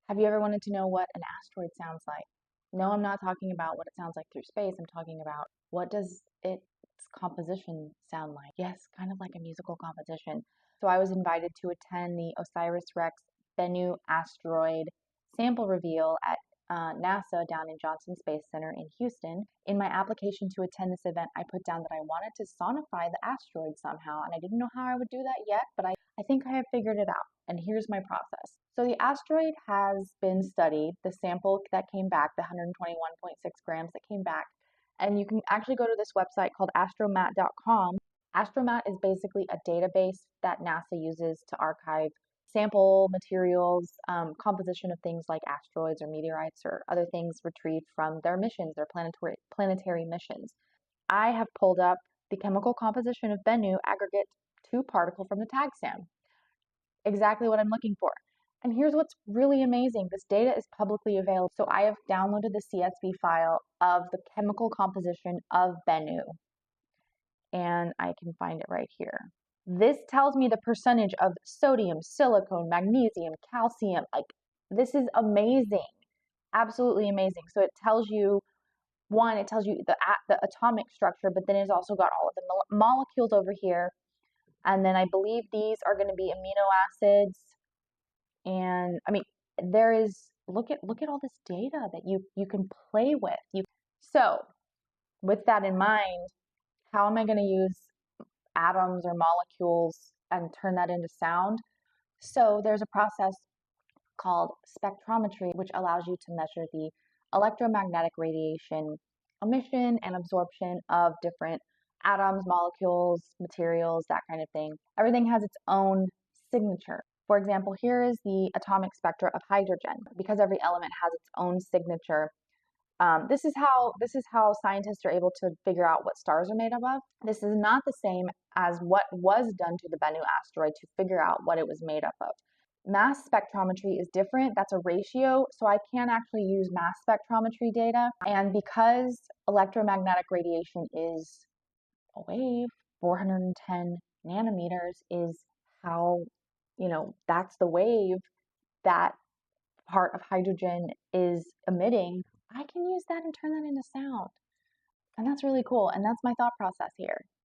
Have you ever wanted to know what an asteroid sounds like? No, I'm not talking about what it sounds like through space. I'm talking about what does its composition sound like? Yes, kind of like a musical composition. So I was invited to attend the OSIRIS-REx Bennu Asteroid sample reveal at NASA down in Johnson Space Center in Houston. In my application to attend this event, I put down that I wanted to sonify the asteroid somehow, and I didn't know how I would do that yet, but I think I have figured it out. And here's my process. So the asteroid has been studied, the sample that came back, the 121.6 grams that came back, and you can actually go to this website called astromat.com. Astromat is basically a database that NASA uses to archive sample materials, composition of things like asteroids or meteorites or other things retrieved from their missions, their planetary missions. I have pulled up the chemical composition of Bennu aggregate 2 particle from the tag SAM. Exactly what I'm looking for. And here's what's really amazing. This data is publicly available. So I have downloaded the CSV file of the chemical composition of Bennu, and I can find it right here. This tells me the percentage of sodium, silicon, magnesium, calcium. Like, this is amazing. Absolutely amazing. So it tells you, one, it tells you the atomic structure, but then it's also got all of the molecules over here. And then I believe these are going to be amino acids. And I mean, there is, look at all this data that you can play with. So with that in mind, how am I going to use atoms or molecules and turn that into sound? So there's a process called spectrometry, which allows you to measure the electromagnetic radiation emission and absorption of different atoms, molecules, materials, that kind of thing. Everything has its own signature. For example, here is the atomic spectra of hydrogen. Because every element has its own signature, this is how scientists are able to figure out what stars are made up of. This is not the same as what was done to the Bennu asteroid to figure out what it was made up of. Mass spectrometry is different. That's a ratio, so I can't actually use mass spectrometry data. And because electromagnetic radiation is a wave, 410 nanometers is how, that's the wave that part of hydrogen is emitting. I can use that and turn that into sound. And that's really cool. And that's my thought process here.